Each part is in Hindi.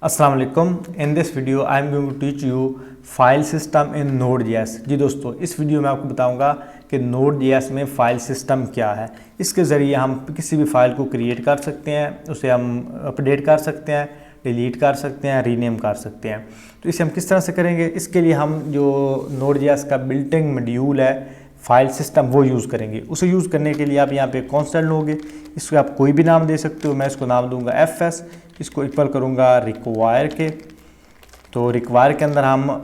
अस्सलाम वालेकुम। In this video I am going to teach you file system in Node.js। जी दोस्तों, इस वीडियो में आपको बताऊंगा कि Node.js में फ़ाइल सिस्टम क्या है। इसके ज़रिए हम किसी भी फ़ाइल को क्रिएट कर सकते हैं, उसे हम अपडेट कर सकते हैं, डिलीट कर सकते हैं, रीनेम कर सकते हैं। तो इसे हम किस तरह से करेंगे, इसके लिए हम जो Node.js का बिल्ट-इन मॉड्यूल है फाइल सिस्टम वो यूज़ करेंगे। उसे यूज़ करने के लिए आप यहाँ पे कॉन्स्टेंट लोगे, इसको आप कोई भी नाम दे सकते हो। मैं इसको नाम दूंगा fs, इसको इक्वल करूँगा रिक्वायर के। तो रिक्वायर के अंदर हम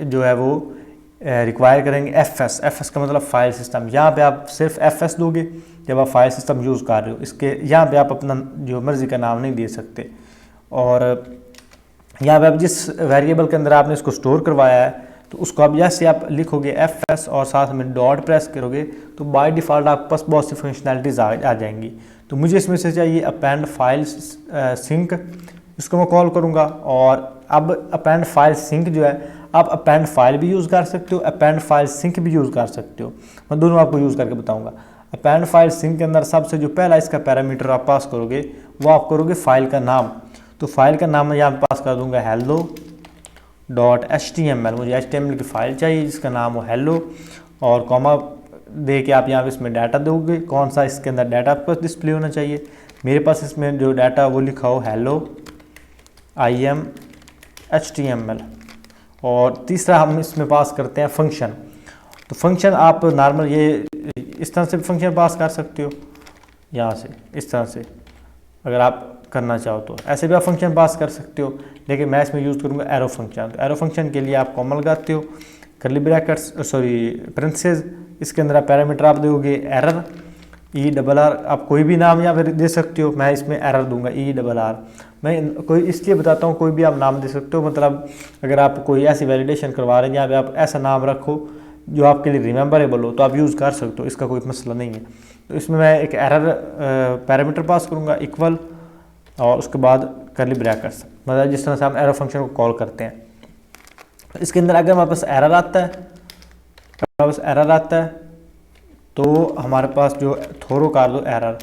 जो है वो रिक्वायर करेंगे fs का मतलब फ़ाइल सिस्टम। यहाँ पे आप सिर्फ fs दोगे जब आप फाइल सिस्टम यूज़ कर रहे हो। इसके यहाँ पे आप अपना जो मर्ज़ी का नाम नहीं दे सकते। और यहाँ पे आप जिस वेरिएबल के अंदर आपने इसको स्टोर करवाया है तो उसको आप जैसे आप लिखोगे fs और साथ में डॉट प्रेस करोगे तो बाय डिफ़ॉल्ट आपके पास बहुत सी फंक्शनैलिटीज़ आ जाएंगी। तो मुझे इसमें से चाहिए अपेंड फाइल सिंक, इसको मैं कॉल करूँगा। और अब अपेंड फाइल सिंक जो है, आप अपेंड फाइल भी यूज़ कर सकते हो, अपेंड फाइल सिंक भी यूज़ कर सकते हो। मैं दोनों आपको यूज़ करके बताऊँगा। अपेंड फाइल सिंक के अंदर सबसे जो पहला इसका पैरामीटर आप पास करोगे वो आप करोगे फाइल का नाम। तो फाइल का नाम मैं यहाँ पास कर दूँगा hello.html। मुझे HTML की फ़ाइल चाहिए जिसका नाम हो hello, और कॉमा दे के आप यहाँ पे इसमें डाटा दोगे। कौन सा इसके अंदर डाटा आपके पास डिस्प्ले होना चाहिए। मेरे पास इसमें जो डाटा वो लिखा हो hello im HTML। और तीसरा हम इसमें पास करते हैं फंक्शन। तो फंक्शन आप नॉर्मल ये इस तरह से फंक्शन पास कर सकते हो, यहाँ से इस तरह से अगर आप करना चाहो तो ऐसे भी आप फंक्शन पास कर सकते हो, लेकिन मैं इसमें यूज़ करूँगा एरो फंक्शन। तो एरो फंक्शन के लिए आप कॉमा लगाते हो, कर्ली ब्रैकेट्स पेरेंथेसिस, इसके अंदर आप पैरामीटर आप दोगे एरर ERR। आप कोई भी नाम यहाँ पर दे सकते हो, मैं इसमें एरर दूंगा ERR। मैं कोई इसलिए बताता हूँ, कोई भी आप नाम दे सकते हो। मतलब अगर आप कोई ऐसी वैलिडेशन करवा रहे हैं जहाँ पे आप ऐसा नाम रखो जो आपके लिए रिमेंबरेबल हो तो आप यूज़ कर सकते हो, इसका कोई मसला नहीं है। तो इसमें मैं एक एरर पैरामीटर पास करूँगा इक्वल, और उसके बाद कर्ली ब्रैकेट्स, मतलब जिस तरह से हम एरर फंक्शन को कॉल करते हैं। तो इसके अंदर अगर हमारे पास एरर आता है तो हमारे पास जो थोरो कर दो एरर,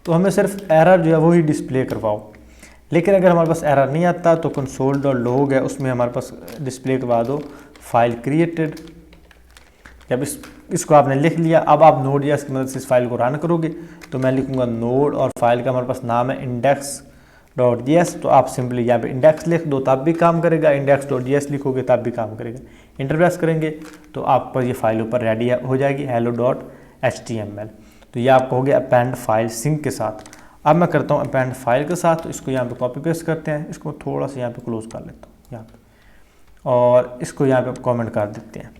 तो हमें सिर्फ एरर जो है वही डिस्प्ले करवाओ। लेकिन अगर हमारे पास एरर नहीं आता तो console.log है, उसमें हमारे पास डिस्प्ले करवा दो फाइल क्रिएटेड। जब इसको आपने लिख लिया, अब आप Node.js की मदद से इस फाइल को रन करोगे। तो मैं लिखूंगा नोड और फाइल का हमारे पास नाम है index.js। तो आप सिंपली यहाँ पे इंडेक्स लिख दो तब भी काम करेगा, index.js लिखोगे तब भी काम करेगा। इंटर प्रेस करेंगे तो आप पर ये फाइल ऊपर रेडी हो जाएगी hello.html। तो ये आपको हो गया अपेंड फाइल सिंक के साथ। अब मैं करता हूँ अपेंड फाइल के साथ, तो इसको यहाँ पे कॉपी पेस्ट करते हैं, इसको थोड़ा सा यहाँ पे क्लोज कर लेता हूँ यहाँ पे, और इसको यहाँ पे कमेंट कर देते हैं।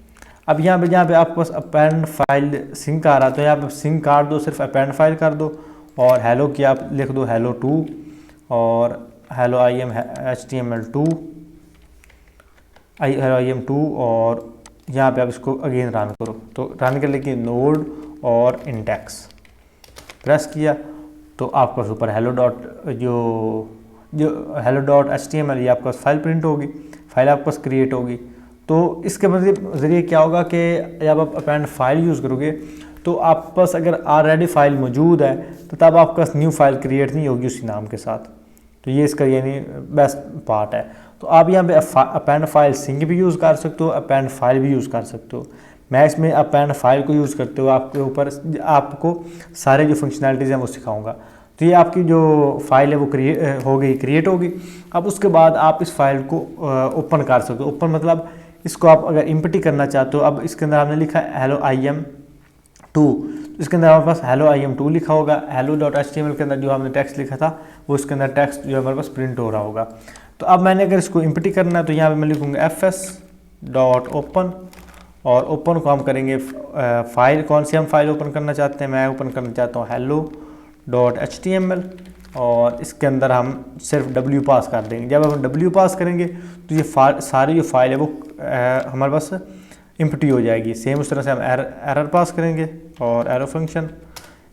अब यहाँ पे आपके पास अपेंड फाइल सिंक आ रहा है, तो यहाँ पे सिंक काट दो, सिर्फ अपेंड फाइल कर दो, और हेलो की आप लिख दो hello2 और hello im2 और यहाँ पे आप इसको अगेन रन करो। तो रन कर लेके नोड और इंडेक्स प्रेस किया तो आपके पास ऊपर hello.html ये आपके पास फाइल प्रिंट होगी, फाइल आपके पास क्रिएट होगी। तो इसके ज़रिए क्या होगा कि जब आप अपेंड फाइल यूज़ करोगे तो आपके पास अगर ऑलरेडी फाइल मौजूद है तो तब आपके पास न्यू फाइल क्रिएट नहीं होगी उसी नाम के साथ। तो ये इसका यानी बेस्ट पार्ट है। तो आप यहाँ पे अपेंड फाइल सिंक भी यूज़ कर सकते हो, अपेंड फाइल भी यूज़ कर सकते हो। मैं इसमें अपेंड फाइल को यूज़ करते हो आपके ऊपर आपको सारे जो फंक्शनैलिटीज़ हैं वो सिखाऊंगा। तो ये आपकी जो फाइल है वो क्रिएट होगी। अब उसके बाद आप इस फाइल को ओपन कर सकते हो। ओपन मतलब इसको आप अगर इम्पटी करना चाहते हो। अब इसके अंदर आपने लिखा है hello im2, इसके अंदर हमारे पास hello im2 लिखा होगा। hello.html के अंदर जो हमने टेक्स्ट लिखा था वो इसके अंदर टेक्स्ट जो हमारे पास प्रिंट हो रहा होगा। तो अब मैंने अगर इसको इम्पटी करना है तो यहाँ पे मैं लिखूँगा fs.open, और ओपन को हम करेंगे फाइल, कौन सी हम फाइल ओपन करना चाहते हैं। मैं ओपन करना चाहता हूँ hello.html, और इसके अंदर हम सिर्फ w पास कर देंगे। जब हम w पास करेंगे तो ये सारी जो फाइल है वो हमारे पास इम्पटी हो जाएगी। सेम उस तरह से हम एरर पास करेंगे और एरो फंक्शन,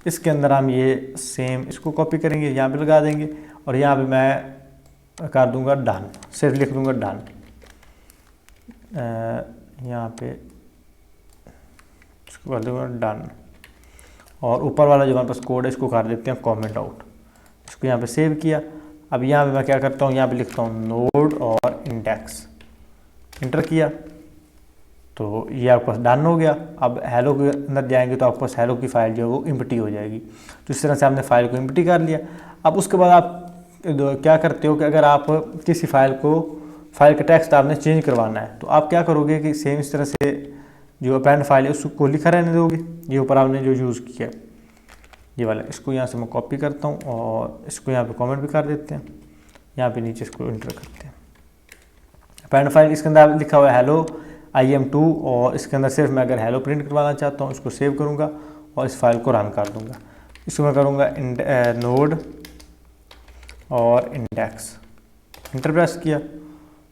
इसके अंदर हम ये सेम इसको कॉपी करेंगे, यहाँ पे लगा देंगे, और यहाँ पे मैं कर दूंगा डन, सिर्फ लिख दूंगा डन। यहाँ पे इसको कर दूंगा डन, और ऊपर वाला जो हमारे पास कोड है इसको कर देते हैं कमेंट आउट। इसको यहाँ पे सेव किया। अब यहाँ पे मैं क्या करता हूँ, यहाँ पे लिखता हूँ नोड और इंडेक्स, इंटर किया तो ये आपके पास डन हो गया। अब हेलो के अंदर जाएंगे तो आपके पास हेलो की फ़ाइल जो है वो एम्प्टी हो जाएगी। तो इस तरह से आपने फ़ाइल को एम्प्टी कर लिया। अब उसके बाद आप क्या करते हो कि अगर आप किसी फ़ाइल का टेक्स्ट आपने चेंज करवाना है तो आप क्या करोगे कि सेम इस तरह से जो अपेंड फाइल है उसको लिखा रहने दोगे, ये ऊपर आपने जो यूज़ किया ये वाला, इसको यहाँ से मैं कॉपी करता हूँ और इसको यहाँ पे कमेंट भी कर देते हैं, यहाँ पे नीचे इसको इंटर करते हैं। अपेंड फाइल इसके अंदर लिखा हुआ है हेलो IM2 और इसके अंदर सिर्फ मैं अगर हेलो प्रिंट करवाना चाहता हूँ इसको सेव करूँगा और इस फाइल को रन कर दूँगा। इसको मैं करूँगा नोड और इंडेक्स, इंटर प्रेस किया,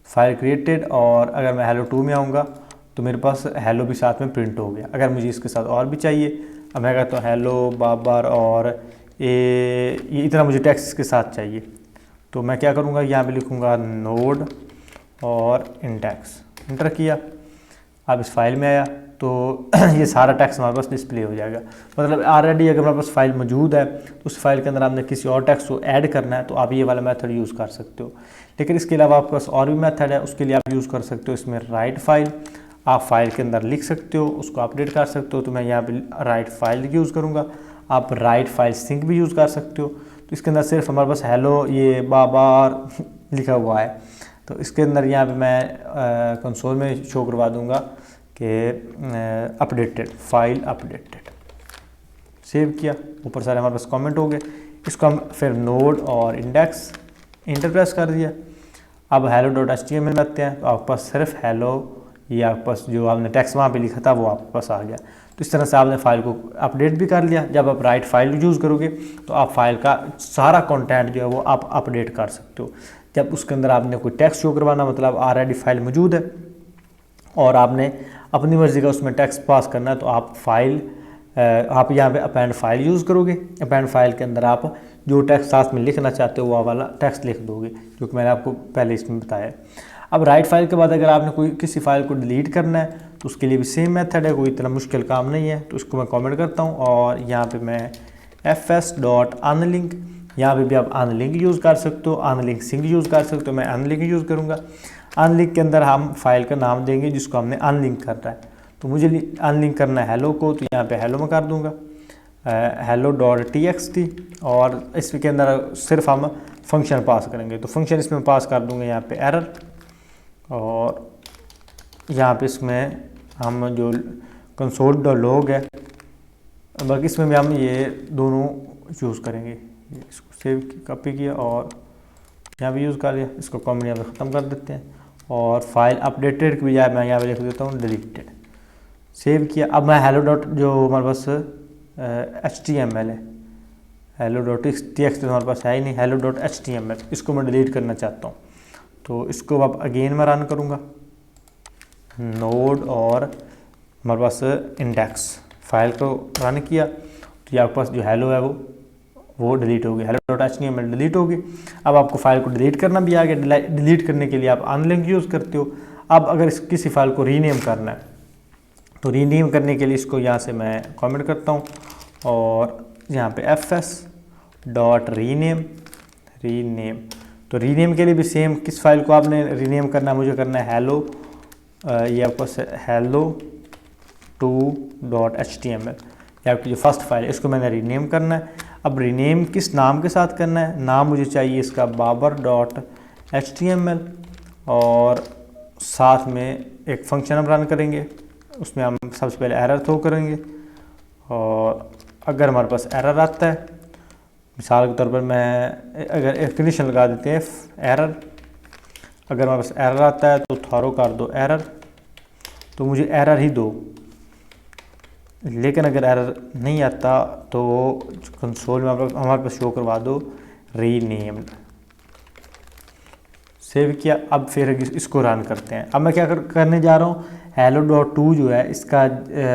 फाइल क्रिएटेड, और अगर मैं हेलो 2 में आऊँगा तो मेरे पास हेलो भी साथ में प्रिंट हो गया। अगर मुझे इसके साथ और भी चाहिए, अब मैं कहता हूँ हेलो बाबर और ये इतना मुझे टेक्स्ट इसके साथ चाहिए, तो मैं क्या करूँगा, यहाँ पे लिखूँगा नोड और इंडेक्स, इंटर किया। अब इस फाइल में आया तो ये सारा टेक्स्ट हमारे पास डिस्प्ले हो जाएगा। मतलब ऑलरेडी अगर हमारे पास फाइल मौजूद है तो उस फाइल के अंदर आपने किसी और टेक्स्ट को ऐड करना है तो आप ये वाला मेथड यूज़ कर सकते हो। लेकिन इसके अलावा आपके पास और भी मेथड है, उसके लिए आप यूज़ कर सकते हो इसमें राइट फाइल, आप फाइल के अंदर लिख सकते हो, उसको अपडेट कर सकते हो। तो मैं यहाँ पे राइट फाइल यूज़ करूँगा। आप राइट फाइल सिंक भी यूज़ कर सकते हो। तो इसके अंदर सिर्फ हमारे पास हेलो ये बाबार लिखा हुआ है, तो इसके अंदर यहाँ पे मैं कंसोल में शो करवा दूँगा कि अपडेटेड, फाइल अपडेटेड, सेव किया, ऊपर सारे हमारे पास कमेंट हो गए। इसको हम फिर नोड और इंडेक्स, इंटर प्रेस कर दिया। अब hello.html में आते हैं तो आपके पास सिर्फ हेलो, ये आपके पास जो आपने टेक्स्ट वहाँ पे लिखा था वो आपके पास आ गया। तो इस तरह से आपने फाइल को अपडेट भी कर लिया। जब आप राइट फाइल यूज़ करोगे तो आप फाइल का सारा कंटेंट जो है वो आप अपडेट कर सकते हो। जब उसके अंदर आपने कोई टेक्स्ट शो करवाना, मतलब ऑलरेडी फाइल मौजूद है और आपने अपनी मर्ज़ी का उसमें टेक्स्ट पास करना है, तो आप यहाँ पे अपेंड फाइल यूज़ करोगे। अपेंड फाइल के अंदर आप जो टेक्स्ट साथ में लिखना चाहते हो वो वाला टेक्स्ट लिख दोगे, जो कि मैंने आपको पहले इसमें बताया। अब राइट फाइल के बाद अगर आपने किसी फाइल को डिलीट करना है तो उसके लिए भी सेम मेथड है, कोई इतना मुश्किल काम नहीं है। तो इसको मैं कमेंट करता हूँ और यहाँ पे मैं fs.unlink, यहाँ पे भी आप अनलिंक यूज़ कर सकते हो, अनलिंक सिंक यूज़ कर सकते हो। मैं अनलिंक यूज़ करूँगा। अनलिंक के अंदर हम फाइल का नाम देंगे जिसको हमने अनलिंक करना है। तो मुझे अनलिंक करना है हेलो को, तो यहाँ पे हेलो में कर दूँगा hello.txt, और इसके अंदर सिर्फ हम फंक्शन पास करेंगे। तो फंक्शन इसमें पास कर दूँगा यहाँ पे एरर, और यहाँ पे इसमें हम जो console.log है, बाकी इसमें भी हम ये दोनों यूज़ करेंगे। इसको सेव कॉपी किया और यहाँ भी यूज़ कर लिया। इसको कॉमेंट यहाँ पे ख़त्म कर देते हैं और फाइल अपडेटेड की बजाय मैं यहाँ पे लिख देता हूँ डिलीटेड, सेव किया। अब मैं हेलो डॉट जो हमारे पास HTML है, hello.txt हमारे पास है ही नहीं, hello.html, इसको मैं डिलीट करना चाहता हूँ। तो इसको अब अगेन मैं रन करूँगा, नोड और हमारे पास इंडेक्स, फाइल को रन किया तो ये आपके पास जो हेलो है वो डिलीट हो गई, hello.html डिलीट होगी। अब आपको फाइल को डिलीट करना भी आ गया। डिलीट करने के लिए आप अनलिंक यूज़ करते हो। अब अगर किसी फाइल को रीनेम करना है तो रीनेम करने के लिए इसको यहाँ से मैं कमेंट करता हूँ और यहाँ पे fs.rename, रीनेम। तो रीनेम के लिए भी सेम, किस फाइल को आपने रीनेम करना है, मुझे करना है हेलो, ये आपको hello2.html, ये आपकी जो फर्स्ट फाइल है इसको मैंने रीनेम करना है। अब रीनेम किस नाम के साथ करना है, नाम मुझे चाहिए इसका babar.html, और साथ में एक फंक्शन हम रन करेंगे, उसमें हम सबसे पहले एरर थ्रो करेंगे। और अगर हमारे पास एरर आता है, मिसाल के तौर पर मैं अगर एक कंडीशन लगा देते हैं एरर, अगर हमारे पास एरर आता है तो थ्रो कर दो एरर, तो मुझे एरर ही दो। लेकिन अगर एरर नहीं आता तो कंसोल में हमारे पास शो करवा दो रीनेम्ड, सेव किया। अब फिर इसको रन करते हैं। अब मैं क्या करने जा रहा हूँ, hello.to जो है इसका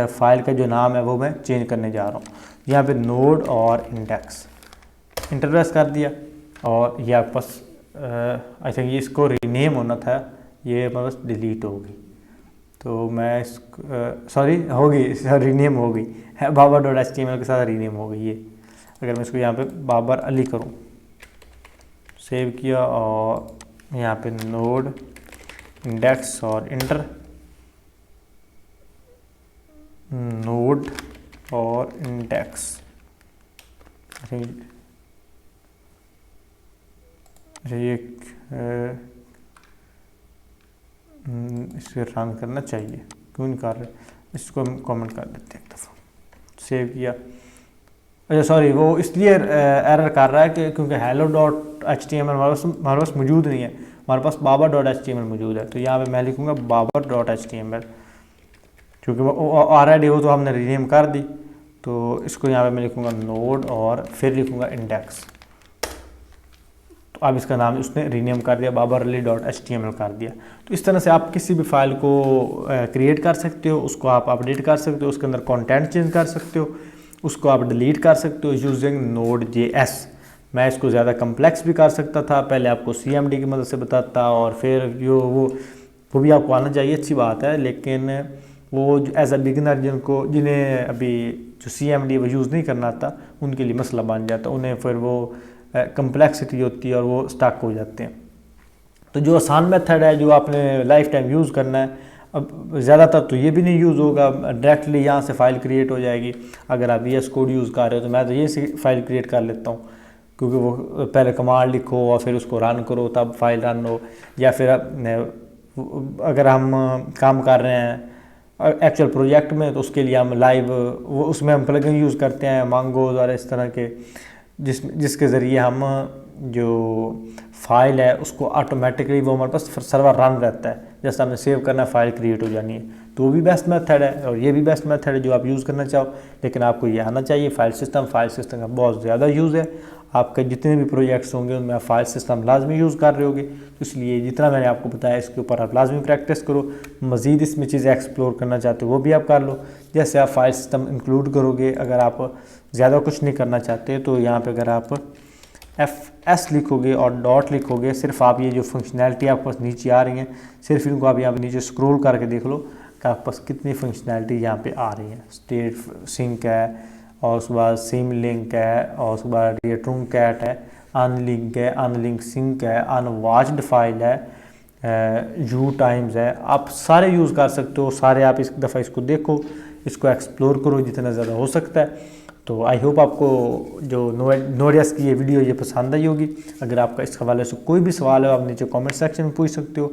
फाइल का जो नाम है वो मैं चेंज करने जा रहा हूँ। यहाँ पे नोड और इंडेक्स, इंटर प्रेस कर दिया और ये आपके पास आई थिंक ये इसको रीनेम होना था, ये हमारे पास डिलीट हो गई। तो मैं सॉरी रीनेम हो गई, babar.html के साथ रीनेम हो गई ये। अगर मैं इसको यहाँ पे बाबर अली करूँ, सेव किया और यहाँ पे नोड इंडेक्स और इंटर, नोड और इंडेक्स। ये इसे रन करना चाहिए, क्यों नहीं कर रहे, इसको हम कमेंट कर देते हैं एक दफ़ा। सेव किया, अच्छा सॉरी वो इसलिए एरर कर रहा है कि क्योंकि hello.html हमारे पास मौजूद नहीं है, हमारे पास babar.html मौजूद है। तो यहाँ पे मैं लिखूँगा babar.html, क्योंकि वो ऑलरेडी वो तो हमने रीनेम कर दी। तो इसको यहाँ पे मैं लिखूँगा नोड और फिर लिखूँगा इंडेक्स। तो अब इसका नाम उसने रीनेम कर दिया, babarali.html कर दिया। तो इस तरह से आप किसी भी फाइल को क्रिएट कर सकते हो, उसको आप अपडेट कर सकते हो, उसके अंदर कंटेंट चेंज कर सकते हो, उसको आप डिलीट कर सकते हो यूजिंग Node.js। मैं इसको ज़्यादा कम्प्लेक्स भी कर सकता था, पहले आपको CMD की मदद से बताता, और फिर जो वो भी आपको आना चाहिए, अच्छी बात है, लेकिन वो एज अ बिगिनर जिन्हें अभी जो CMD वो यूज़ नहीं करना आता, उनके लिए मसला बन जाता, उन्हें फिर वो कम्प्लेक्सिटी होती है और वो स्टक हो जाते हैं। तो जो आसान मेथड है, जो आपने लाइफ टाइम यूज़ करना है, अब ज़्यादातर तो ये भी नहीं यूज़ होगा, डायरेक्टली यहाँ से फ़ाइल क्रिएट हो जाएगी। अगर आप VS कोड यूज़ कर रहे हो तो मैं तो ये से फ़ाइल क्रिएट कर लेता हूँ, क्योंकि वो पहले कमांड लिखो और फिर उसको रन करो तब फाइल रन हो। या फिर अगर हम काम कर रहे हैं एक्चुअल प्रोजेक्ट में, तो उसके लिए हम लाइव वो उसमें हम प्लगइन यूज़ करते हैं मंगोज और इस तरह के, जिसके ज़रिए हम जो फाइल है उसको ऑटोमेटिकली वो हमारे पास सर्वर रन रहता है, जैसे हमने सेव करना है फाइल क्रिएट हो जानी है। तो वो भी बेस्ट मेथड है और ये भी बेस्ट मेथड है जो आप यूज़ करना चाहो, लेकिन आपको ये आना चाहिए फाइल सिस्टम का बहुत ज़्यादा यूज़ है। आपके जितने भी प्रोजेक्ट्स होंगे उनमें आप फाइल सिस्टम लाजमी यूज़ कर रहे होगे, तो इसलिए जितना मैंने आपको बताया इसके ऊपर आप लाजमी प्रैक्टिस करो। मज़ीद इसमें चीज़ें एक्सप्लोर करना चाहते हो वो भी आप कर लो, जैसे आप फाइल सिस्टम इंक्लूड करोगे। अगर आप ज़्यादा कुछ नहीं करना चाहते तो यहाँ पर अगर आप FS लिखोगे और डॉट लिखोगे, सिर्फ आप ये जो फंक्शनैलिटी आपके पास नीचे आ रही हैं, सिर्फ इनको आप यहाँ पे नीचे स्क्रॉल करके देख लो कि आपके पास कितनी फंक्शनैलिटी यहाँ पे आ रही है। स्टेट सिंक है, और उसके बाद सिम लिंक है, और उसके बाद ये ट्रूंक कैट है, अनलिंक है, अनलिंक सिंक है, अनवॉच्ड फाइल है, यू टाइम्स है। आप सारे यूज़ कर सकते हो, सारे आप इस दफ़ा इसको देखो, इसको एक्सप्लोर करो जितना ज़्यादा हो सकता है। तो आई होप आपको जो Node.js की ये वीडियो ये पसंद आई होगी। अगर आपका इस हवाले से कोई भी सवाल है आप नीचे कमेंट सेक्शन में पूछ सकते हो,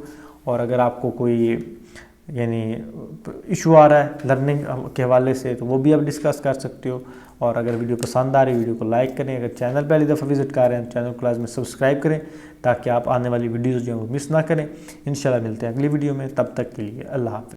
और अगर आपको कोई यानी इशू आ रहा है लर्निंग के हवाले से तो वो भी आप डिस्कस कर सकते हो। और अगर वीडियो पसंद आ रही है वीडियो को लाइक करें, अगर चैनल पहली दफ़ा विजिट कर रहे हैं चैनल को लाजमी सब्सक्राइब करें, ताकि आप आने वाली वीडियोज़ जो है वो मिस ना करें। इंशाल्लाह मिलते हैं अगली वीडियो में, तब तक के लिए अल्लाह हाफ़िज़।